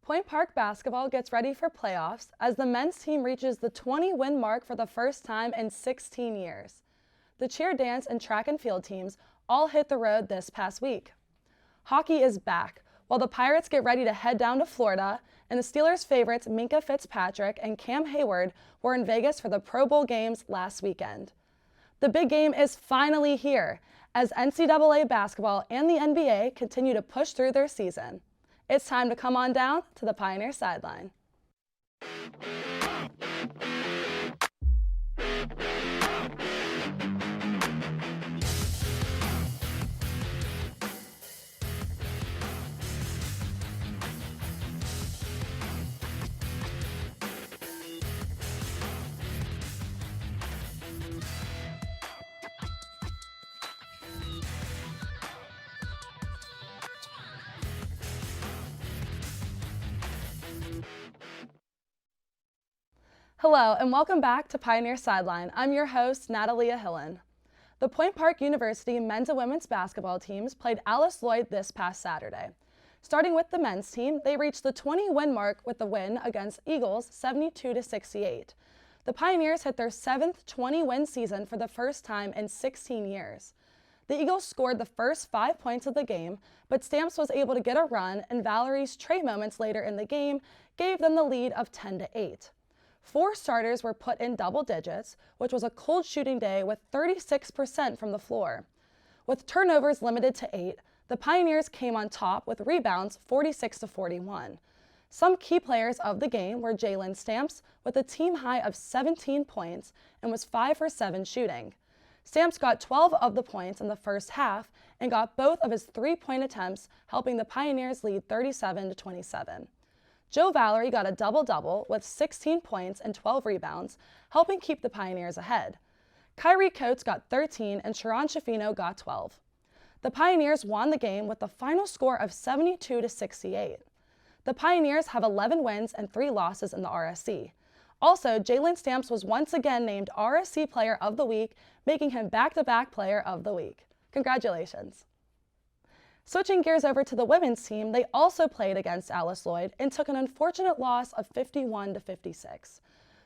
Point Park basketball gets ready for playoffs as the men's team reaches the 20-win mark for the first time in 16 years. The cheer, dance, and track and field teams all hit the road this past week. Hockey is back, while the Pirates get ready to head down to Florida, and the Steelers' favorites Minkah Fitzpatrick and Cam Hayward were in Vegas for the Pro Bowl games last weekend. The big game is finally here, as NCAA basketball and the NBA continue to push through their season. It's time to come on down to the Pioneer Sideline. Hello and welcome back to Pioneer Sideline. I'm your host, Natalia Hillen. The Point Park University men's and women's basketball teams played Alice Lloyd this past Saturday. Starting with the men's team, they reached the 20-win mark with the win against Eagles 72-68. The Pioneers hit their 7th 20-win season for the first time in 16 years. The Eagles scored the first 5 points of the game, but Stamps was able to get a run, and Valerie's trey moments later in the game gave them the lead of 10-8. 4 starters were put in double digits, which was a cold shooting day with 36% from the floor. With turnovers limited to 8, the Pioneers came on top with rebounds 46-41. Some key players of the game were Jalen Stamps with a team high of 17 points and was 5 for 7 shooting. Stamps got 12 of the points in the first half and got both of his 3-point attempts, helping the Pioneers lead 37-27. Joe Valerie got a double-double with 16 points and 12 rebounds, helping keep the Pioneers ahead. Kyrie Coates got 13 and Sharon Shafino got 12. The Pioneers won the game with the final score of 72-68. The Pioneers have 11 wins and 3 losses in the RSC. Also, Jalen Stamps was once again named RSC Player of the Week, making him back-to-back Player of the Week. Congratulations. Switching gears over to the women's team, they also played against Alice Lloyd and took an unfortunate loss of 51-56.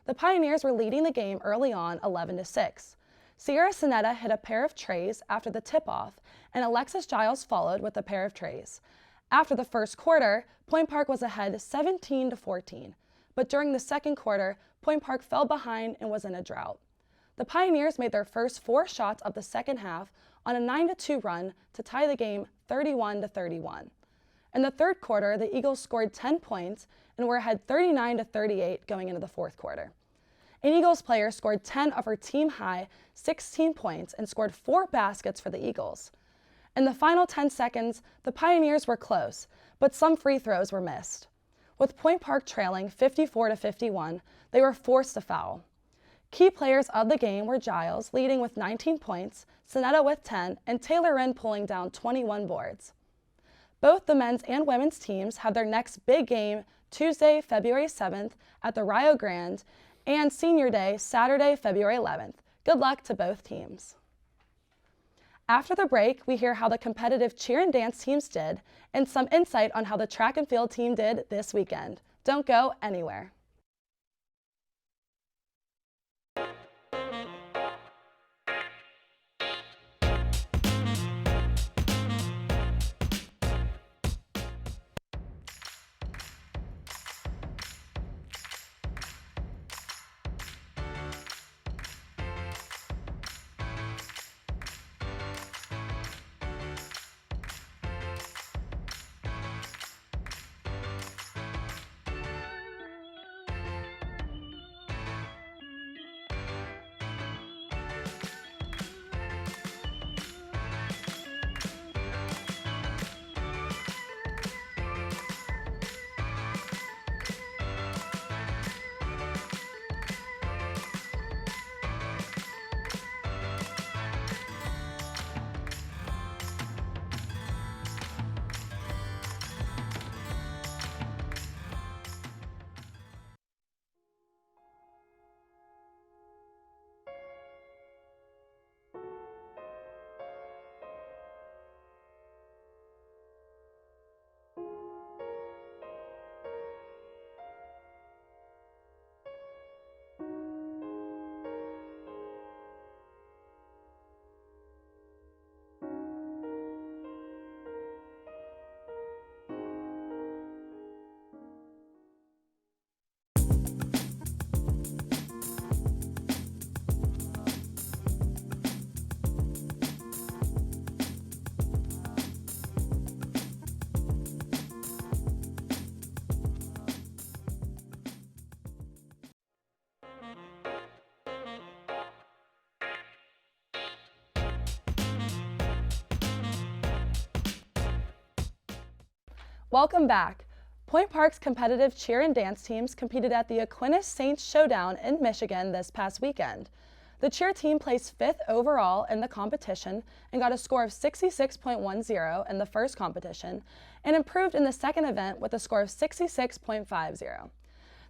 The Pioneers were leading the game early on 11-6. Sierra Sinetta hit a pair of treys after the tip-off, and Alexis Giles followed with a pair of treys. After the first quarter, Point Park was ahead 17-14, but during the second quarter, Point Park fell behind and was in a drought. The Pioneers made their first 4 shots of the second half on a 9-2 run to tie the game 31-31. In the third quarter, the Eagles scored 10 points and were ahead 39-38 going into the fourth quarter. An Eagles player scored 10 of her team-high 16 points and scored 4 baskets for the Eagles. In the final 10 seconds, the Pioneers were close, but some free throws were missed. With Point Park trailing 54-51, they were forced to foul. Key players of the game were Giles, leading with 19 points, Sinetta with 10, and Taylor Wren pulling down 21 boards. Both the men's and women's teams have their next big game Tuesday, February 7th at the Rio Grande, and Senior Day, Saturday, February 11th. Good luck to both teams. After the break, we hear how the competitive cheer and dance teams did, and some insight on how the track and field team did this weekend. Don't go anywhere. Welcome back. Point Park's competitive cheer and dance teams competed at the Aquinas Saints Showdown in Michigan this past weekend. The cheer team placed 5th overall in the competition and got a score of 66.10 in the first competition and improved in the second event with a score of 66.50.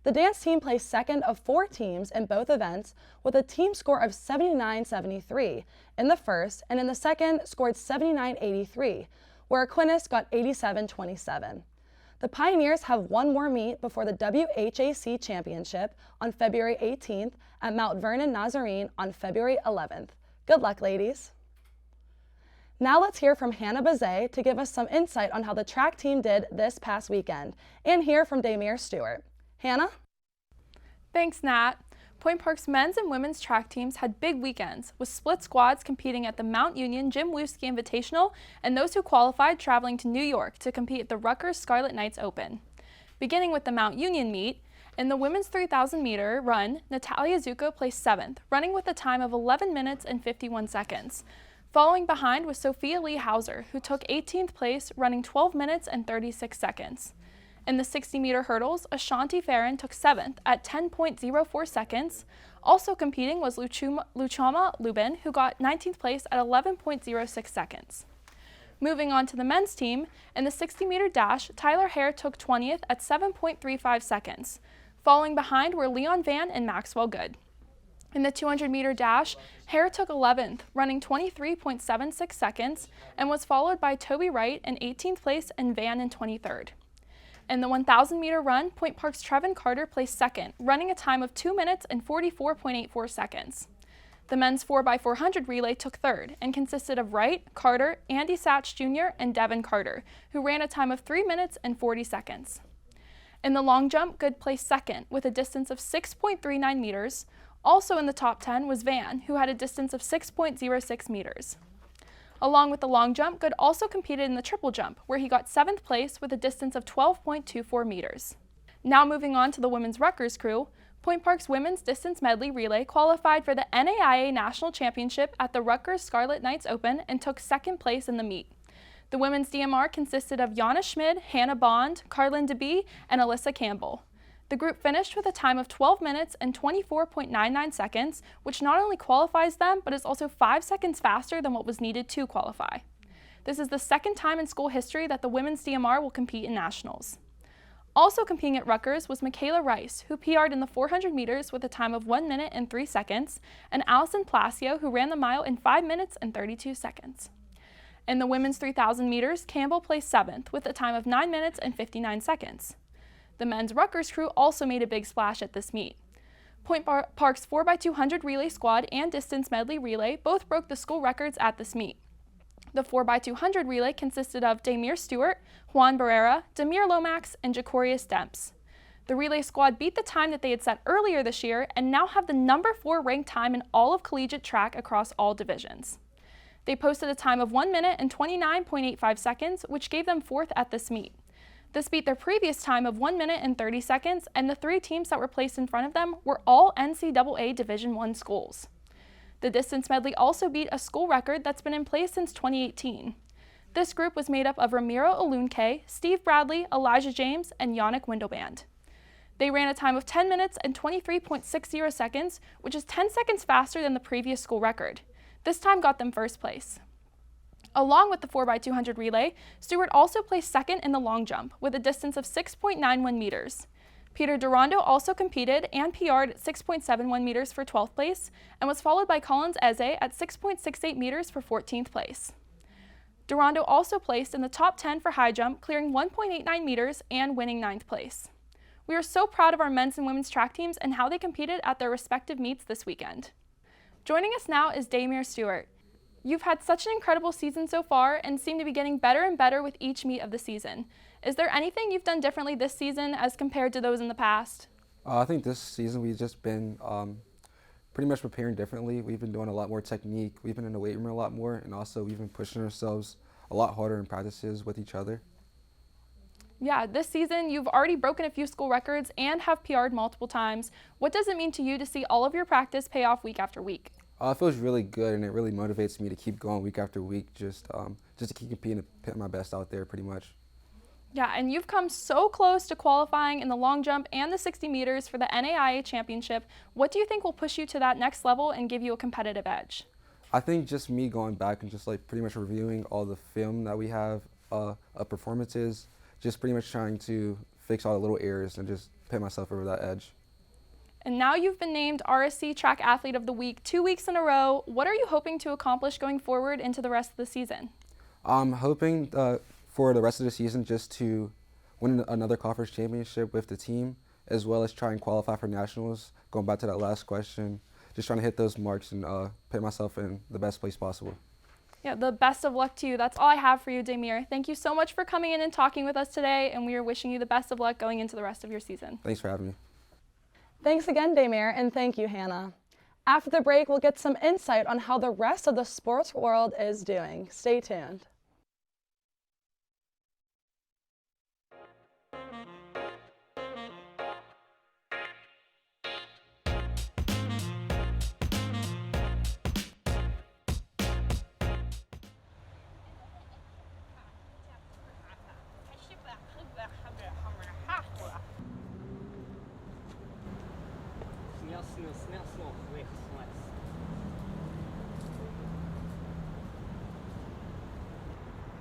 The dance team placed second of 4 teams in both events with a team score of 79.73 in the first, and in the second scored 79.83, where Aquinas got 87.27. The Pioneers have one more meet before the WHAC Championship on February 18th at Mount Vernon Nazarene on February 11th. Good luck, ladies. Now let's hear from Hannah Bazet to give us some insight on how the track team did this past weekend, and hear from Damir Stewart. Hannah? Thanks, Nat. Point Park's men's and women's track teams had big weekends, with split squads competing at the Mount Union Jim Wooski Invitational and those who qualified traveling to New York to compete at the Rutgers Scarlet Knights Open. Beginning with the Mount Union meet, in the women's 3,000 meter run, Natalia Zuko placed 7th, running with a time of 11 minutes and 51 seconds. Following behind was Sophia Lee Hauser, who took 18th place, running 12 minutes and 36 seconds. In the 60-meter hurdles, Ashanti Farron took 7th at 10.04 seconds. Also competing was Luchama Lubin, who got 19th place at 11.06 seconds. Moving on to the men's team, in the 60-meter dash, Tyler Hare took 20th at 7.35 seconds. Falling behind were Leon Van and Maxwell Good. In the 200-meter dash, Hare took 11th, running 23.76 seconds, and was followed by Toby Wright in 18th place and Van in 23rd. In the 1,000-meter run, Point Park's Trevin Carter placed 2nd, running a time of 2 minutes and 44.84 seconds. The men's 4x400 relay took 3rd and consisted of Wright, Carter, Andy Satch Jr., and Devin Carter, who ran a time of 3 minutes and 40 seconds. In the long jump, Good placed 2nd with a distance of 6.39 meters. Also in the top 10 was Van, who had a distance of 6.06 meters. Along with the long jump, Good also competed in the triple jump, where he got 7th place with a distance of 12.24 meters. Now moving on to the women's Rutgers crew, Point Park's women's distance medley relay qualified for the NAIA National Championship at the Rutgers Scarlet Knights Open and took 2nd place in the meet. The women's DMR consisted of Jana Schmid, Hannah Bond, Carlin DeBee, and Alyssa Campbell. The group finished with a time of 12 minutes and 24.99 seconds, which not only qualifies them, but is also 5 seconds faster than what was needed to qualify. This is the 2nd time in school history that the women's DMR will compete in nationals. Also competing at Rutgers was Michaela Rice, who PR'd in the 400 meters with a time of 1 minute and 3 seconds, and Allison Palacio, who ran the mile in 5 minutes and 32 seconds. In the women's 3,000 meters, Campbell placed 7th with a time of 9 minutes and 59 seconds. The men's Rutgers crew also made a big splash at this meet. Point Park's 4x200 relay squad and distance medley relay both broke the school records at this meet. The 4x200 relay consisted of Damir Stewart, Juan Barrera, Demir Lomax, and Jacorius Demps. The relay squad beat the time that they had set earlier this year and now have the number 4 ranked time in all of collegiate track across all divisions. They posted a time of 1 minute and 29.85 seconds, which gave them 4th at this meet. This beat their previous time of 1 minute and 30 seconds, and the 3 teams that were placed in front of them were all NCAA Division I schools. The distance medley also beat a school record that's been in place since 2018. This group was made up of Ramiro Alunke, Steve Bradley, Elijah James, and Yannick Windelband. They ran a time of 10 minutes and 23.60 seconds, which is 10 seconds faster than the previous school record. This time got them 1st place. Along with the 4x200 relay, Stewart also placed 2nd in the long jump with a distance of 6.91 meters. Peter Durando also competed and PR'd at 6.71 meters for 12th place and was followed by Collins Eze at 6.68 meters for 14th place. Durando also placed in the top 10 for high jump, clearing 1.89 meters and winning 9th place. We are so proud of our men's and women's track teams and how they competed at their respective meets this weekend. Joining us now is Damir Stewart. You've had such an incredible season so far and seem to be getting better and better with each meet of the season. Is there anything you've done differently this season as compared to those in the past? I think this season we've just been pretty much preparing differently. We've been doing a lot more technique. We've been in the weight room a lot more, and also we've been pushing ourselves a lot harder in practices with each other. Yeah, this season you've already broken a few school records and have PR'd multiple times. What does it mean to you to see all of your practice pay off week after week? It feels really good, and it really motivates me to keep going week after week, just to keep competing and put my best out there pretty much. Yeah, and you've come so close to qualifying in the long jump and the 60 meters for the NAIA championship. What do you think will push you to that next level and give you a competitive edge? I think just me going back and just like pretty much reviewing all the film that we have of performances, just pretty much trying to fix all the little errors and just put myself over that edge. And now you've been named RSC Track Athlete of the Week 2 weeks in a row. What are you hoping to accomplish going forward into the rest of the season? I'm hoping for the rest of the season just to win another conference championship with the team, as well as try and qualify for nationals. Going back to that last question, just trying to hit those marks and put myself in the best place possible. Yeah, the best of luck to you. That's all I have for you, Damir. Thank you so much for coming in and talking with us today, and we are wishing you the best of luck going into the rest of your season. Thanks for having me. Thanks again, Damir, and thank you, Hannah. After the break, we'll get some insight on how the rest of the sports world is doing. Stay tuned.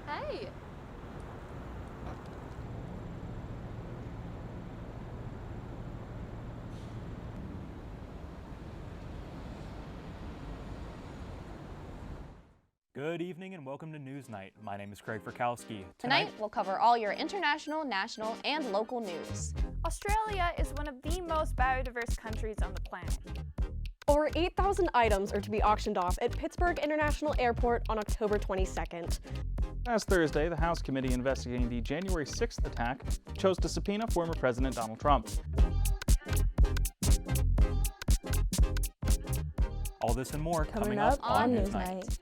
Hey. Good evening and welcome to News Night. My name is Craig Furkowski. Tonight, we'll cover all your international, national, and local news. Australia is one of the most biodiverse countries on the planet. Over 8,000 items are to be auctioned off at Pittsburgh International Airport on October 22nd. Last Thursday, the House committee investigating the January 6th attack chose to subpoena former President Donald Trump. All this and more Coming up on News Night.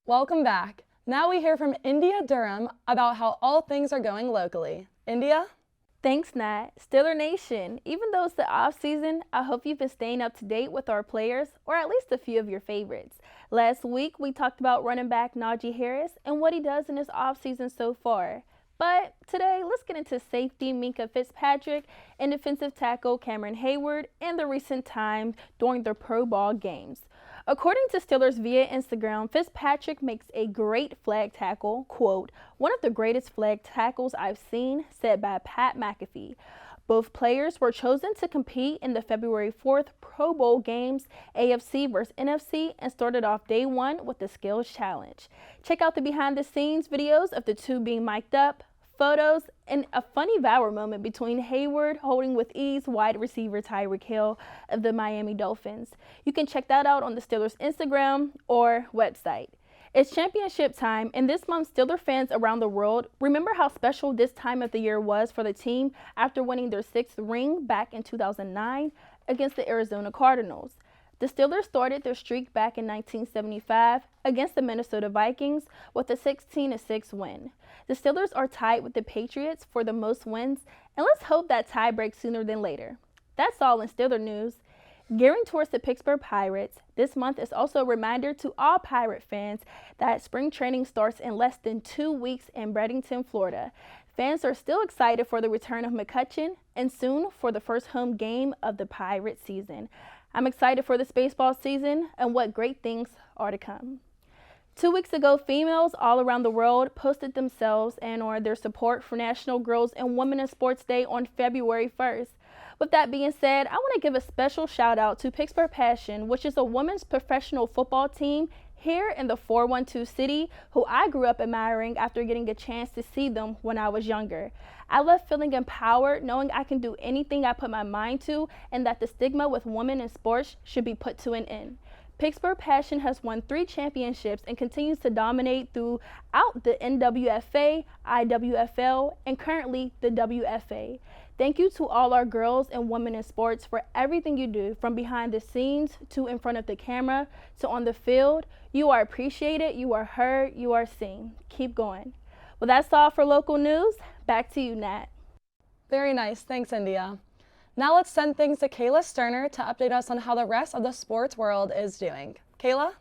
Welcome back. Now we hear from India Durham about how all things are going locally. India? Thanks, Nat. Steeler Nation, even though it's the off season, I hope you've been staying up to date with our players, or at least a few of your favorites. Last week, we talked about running back Najee Harris and what he does in his off season so far. But today, let's get into safety Minkah Fitzpatrick and defensive tackle Cameron Hayward and the recent time during their Pro Bowl games. According to Steelers via Instagram, Fitzpatrick makes a great flag tackle, quote, one of the greatest flag tackles I've seen, said by Pat McAfee. Both players were chosen to compete in the February 4th Pro Bowl games, AFC versus NFC, and started off day one with the Skills Challenge. Check out the behind the scenes videos of the two being mic'd up, photos, and a funny viral moment between Hayward holding with ease wide receiver Tyreek Hill of the Miami Dolphins. You can check that out on the Steelers Instagram or website. It's championship time, and this month Steeler fans around the world remember how special this time of the year was for the team after winning their 6th ring back in 2009 against the Arizona Cardinals. The Steelers started their streak back in 1975 against the Minnesota Vikings with a 16-6 win. The Steelers are tied with the Patriots for the most wins, and let's hope that tie breaks sooner than later. That's all in Steeler news. Gearing towards the Pittsburgh Pirates, this month is also a reminder to all Pirate fans that spring training starts in less than 2 weeks in Bradenton, Florida. Fans are still excited for the return of McCutchen and soon for the first home game of the Pirate season. I'm excited for this baseball season and what great things are to come. 2 weeks ago, females all around the world posted themselves and or their support for National Girls and Women in Sports Day on February 1st. With that being said, I want to give a special shout out to Pittsburgh Passion, which is a women's professional football team here in the 412 city, who I grew up admiring after getting a chance to see them when I was younger. I left feeling empowered, knowing I can do anything I put my mind to, and that the stigma with women in sports should be put to an end. Pittsburgh Passion has won 3 championships and continues to dominate throughout the NWFA, IWFL, and currently the WFA. Thank you to all our girls and women in sports for everything you do, from behind the scenes to in front of the camera to on the field. You are appreciated, you are heard, you are seen. Keep going. Well, that's all for local news. Back to you, Nat. Very nice. Thanks, India. Now let's send things to Kayla Sterner to update us on how the rest of the sports world is doing. Kayla?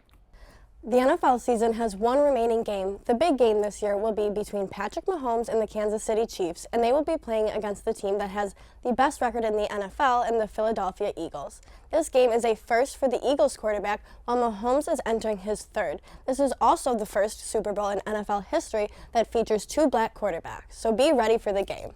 The NFL season has one remaining game. The big game this year will be between Patrick Mahomes and the Kansas City Chiefs, and they will be playing against the team that has the best record in the NFL in the Philadelphia Eagles. This game is a first for the Eagles quarterback, while Mahomes is entering his third. This is also the first Super Bowl in NFL history that features 2 black quarterbacks, so be ready for the game.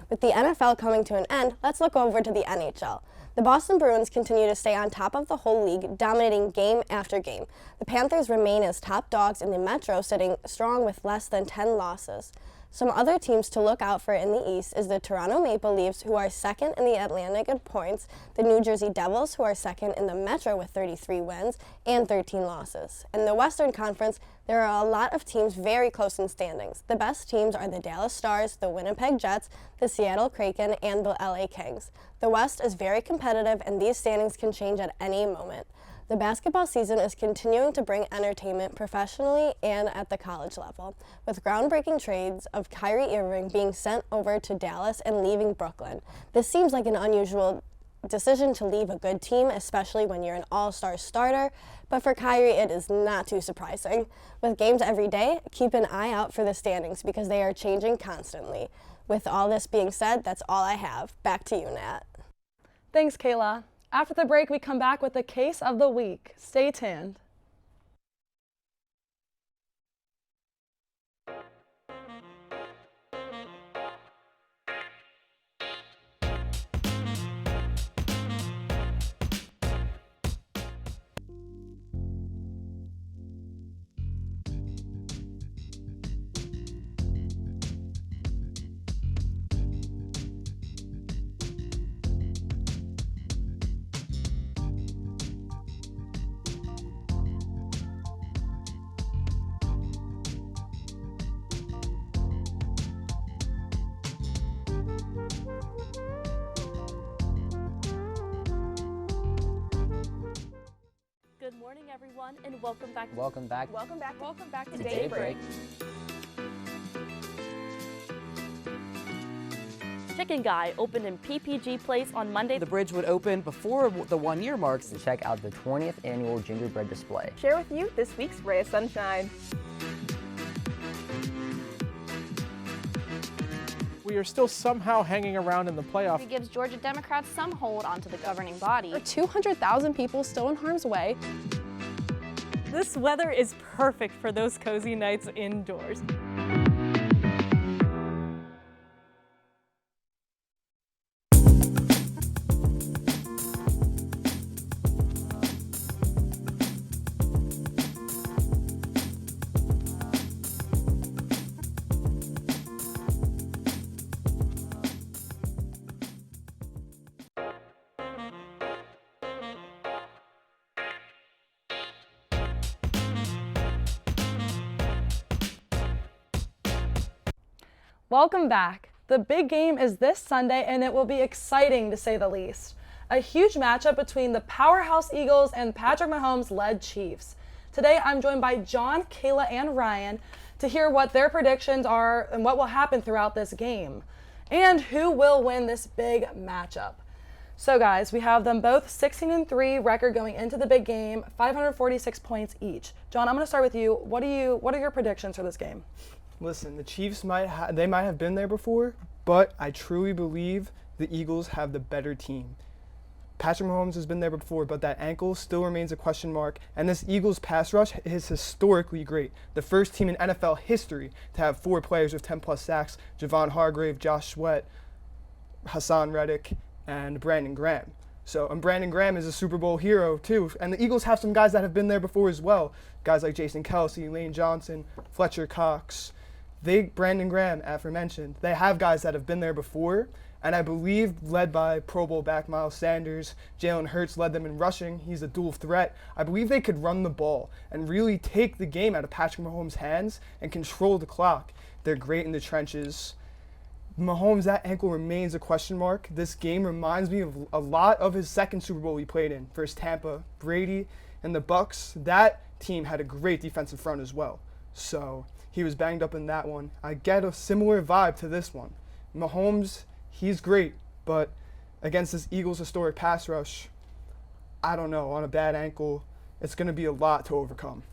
With the NFL coming to an end, let's look over to the NHL. The Boston Bruins continue to stay on top of the whole league, dominating game after game. The Panthers remain as top dogs in the Metro, sitting strong with less than 10 losses. Some other teams to look out for in the East is the Toronto Maple Leafs, who are second in the Atlantic in points, the New Jersey Devils, who are second in the Metro with 33 wins and 13 losses. In the Western Conference, there are a lot of teams very close in standings. The best teams are the Dallas Stars, the Winnipeg Jets, the Seattle Kraken, and the LA Kings. The West is very competitive, and these standings can change at any moment. The basketball season is continuing to bring entertainment professionally and at the college level, with groundbreaking trades of Kyrie Irving being sent over to Dallas and leaving Brooklyn. This seems like an unusual decision to leave a good team, especially when you're an all-star starter, but for Kyrie it is not too surprising. With games every day, keep an eye out for the standings because they are changing constantly. With all this being said, that's all I have. Back to you, Nat. Thanks, Kayla. After the break, we come back with the case of the week. Stay tuned. Good morning, everyone, and welcome back. Welcome back. Welcome back. Welcome back to Daybreak. Chicken Guy opened in PPG Place on Monday. The bridge would open before the 1-year marks to check out the 20th annual gingerbread display. Share with you this week's Ray of Sunshine. We are still somehow hanging around in the playoff. It gives Georgia Democrats some hold onto the governing body. 200,000 people still in harm's way. This weather is perfect for those cozy nights indoors. Welcome back. The big game is this Sunday, and it will be exciting to say the least. A huge matchup between the powerhouse Eagles and Patrick Mahomes-led Chiefs. Today, I'm joined by John, Kayla, and Ryan to hear what their predictions are and what will happen throughout this game, and who will win this big matchup. So guys, we have them both 16-3 record going into the big game, 546 points each. John, I'm going to start with you. What are your predictions for this game? Listen, the Chiefs might have been there before, but I truly believe the Eagles have the better team. Patrick Mahomes has been there before, but that ankle still remains a question mark, and this Eagles pass rush is historically great. The first team in NFL history to have 4 players with 10-plus sacks: Javon Hargrave, Josh Sweat, Hassan Reddick, and Brandon Graham. So, and Brandon Graham is a Super Bowl hero too. And the Eagles have some guys that have been there before as well. Guys like Jason Kelsey, Lane Johnson, Fletcher Cox. Brandon Graham, aforementioned, they have guys that have been there before. And I believe led by Pro Bowl back Miles Sanders, Jalen Hurts led them in rushing. He's a dual threat. I believe they could run the ball and really take the game out of Patrick Mahomes' hands and control the clock. They're great in the trenches. Mahomes, that ankle remains a question mark. This game reminds me of a lot of his second Super Bowl he played in versus Tampa. Brady and the Bucks, that team had a great defensive front as well. So he was banged up in that one. I get a similar vibe to this one. Mahomes, he's great, but against this Eagles historic pass rush, I don't know, on a bad ankle, it's going to be a lot to overcome.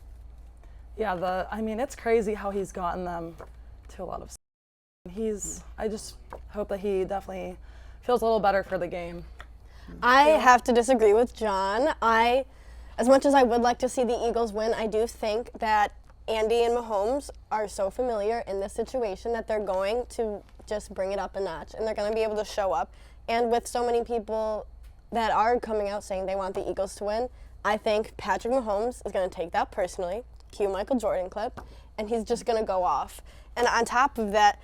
Yeah, it's crazy how he's gotten them to a lot of. I just hope that he definitely feels a little better for the game. I have to disagree with John. As much as I would like to see the Eagles win, I do think that Andy and Mahomes are so familiar in this situation that they're going to just bring it up a notch, and they're going to be able to show up. And with so many people that are coming out saying they want the Eagles to win, I think Patrick Mahomes is going to take that personally, cue Michael Jordan clip, and he's just going to go off. And on top of that,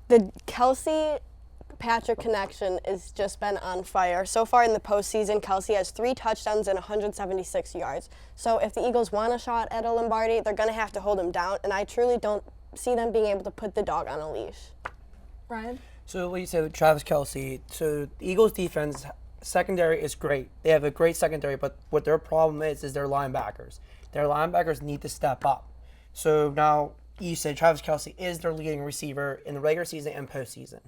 the Kelsey-Patrick connection has just been on fire. So far in the postseason, Kelsey has 3 touchdowns and 176 yards. So if the Eagles want a shot at a Lombardi, they're going to have to hold him down, and I truly don't see them being able to put the dog on a leash. Ryan? So what you said with Travis Kelsey, so the Eagles defense secondary is great. They have a great secondary, but what their problem is their linebackers. Their linebackers need to step up. So now you said Travis Kelsey is their leading receiver in the regular season and postseason.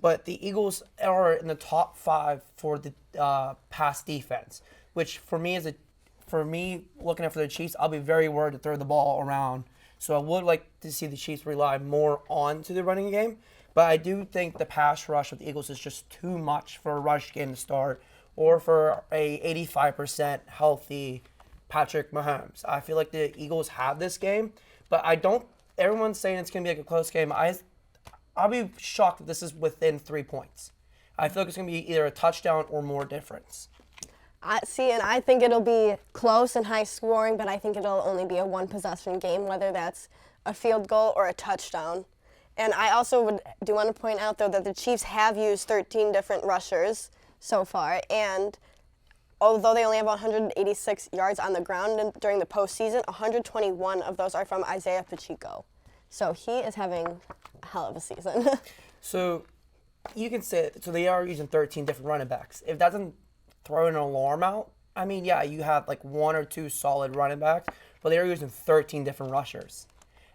But the Eagles are in the top 5 for the pass defense, which for me looking after the Chiefs, I'll be very worried to throw the ball around. So I would like to see the Chiefs rely more onto the running game. But I do think the pass rush of the Eagles is just too much for a rush game to start or for a 85% healthy Patrick Mahomes. I feel like the Eagles have this game, but everyone's saying it's going to be like a close game. I'll be shocked if this is within 3 points. I feel like it's going to be either a touchdown or more difference. And I think it'll be close and high scoring, but I think it'll only be a 1-possession game, whether that's a field goal or a touchdown. And I also do want to point out, though, that the Chiefs have used 13 different rushers so far, and although they only have 186 yards on the ground during the postseason, 121 of those are from Isaiah Pacheco. So he is having a hell of a season. So you can say, so they are using 13 different running backs. If that doesn't throw an alarm out, I mean, yeah, you have like 1 or 2 solid running backs, but they are using 13 different rushers.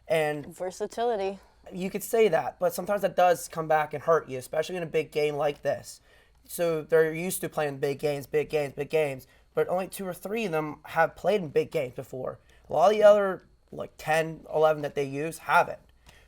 And versatility. You could say that, but sometimes that does come back and hurt you, especially in a big game like this. So they're used to playing big games, but only 2 or 3 of them have played in big games before. A lot of the other, like 10, 11 that they use haven't.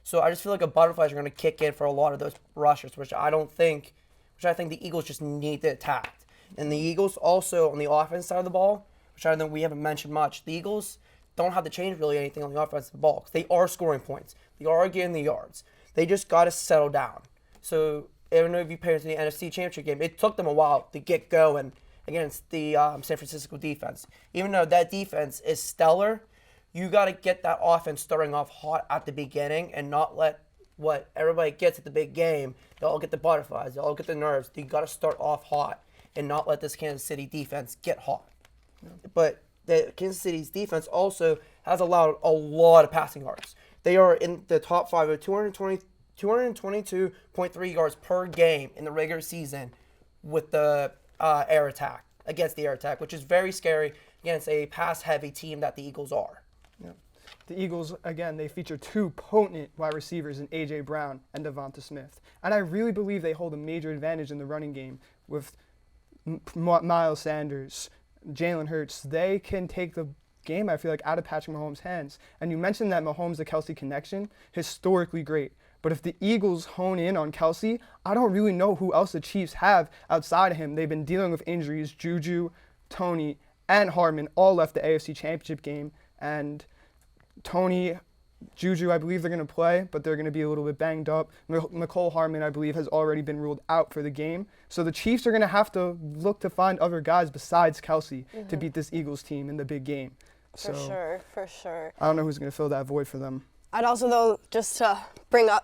So I just feel like the butterflies are going to kick in for a lot of those rushers, which I think the Eagles just need to attack. And the Eagles also, on the offense side of the ball, which I know we haven't mentioned much, the Eagles don't have to change really anything on the offense of the ball, because they are scoring points. They are getting the yards. They just got to settle down. So I don't know if you paid attention to the NFC Championship game. It took them a while to get going against the San Francisco defense. Even though that defense is stellar, you got to get that offense starting off hot at the beginning and not let what everybody gets at the big game. They all get the butterflies. They all get the nerves. You got to start off hot and not let this Kansas City defense get hot. Yeah. But the Kansas City's defense also has allowed a lot of passing yards. They are in the top 5 of 222.3 yards per game in the regular season with the air attack, against the air attack, which is very scary against a pass-heavy team that the Eagles are. Yeah. The Eagles, again, they feature 2 potent wide receivers in A.J. Brown and Devonta Smith. And I really believe they hold a major advantage in the running game with Miles Sanders, Jalen Hurts. They can take the game, I feel like, out of Patrick Mahomes' hands. And you mentioned that Mahomes to Kelsey connection, historically great. But if the Eagles hone in on Kelsey, I don't really know who else the Chiefs have outside of him. They've been dealing with injuries. Juju, Tony, and Hardman all left the AFC Championship game. And Tony Juju, I believe they're going to play, but they're going to be a little bit banged up. Nicole Harmon, I believe, has already been ruled out for the game. So the Chiefs are going to have to look to find other guys besides Kelsey to beat this Eagles team in the big game. For sure. I don't know who's going to fill that void for them. I'd also, though, just to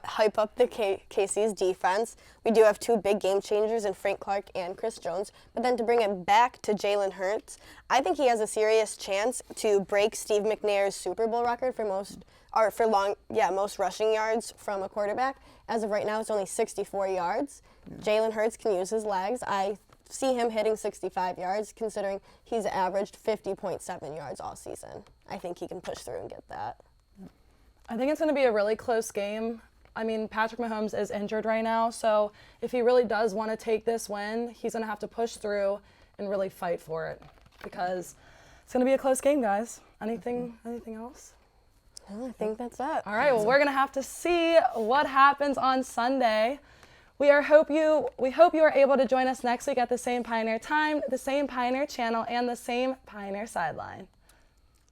hype up the KC's defense, we do have 2 big game changers in Frank Clark and Chris Jones. But then to bring it back to Jalen Hurts, I think he has a serious chance to break Steve McNair's Super Bowl record for most rushing yards from a quarterback. As of right now, it's only 64 yards. Jalen Hurts can use his legs. I see him hitting 65 yards, considering he's averaged 50.7 yards all season. I think he can push through and get that. I think it's going to be a really close game. I mean, Patrick Mahomes is injured right now, so if he really does want to take this win, he's going to have to push through and really fight for it, because it's going to be a close game, guys. Anything else? No, I think that's it. All right, well, we're going to have to see what happens on Sunday. We hope you are able to join us next week at the same Pioneer time, the same Pioneer channel, and the same Pioneer Sideline.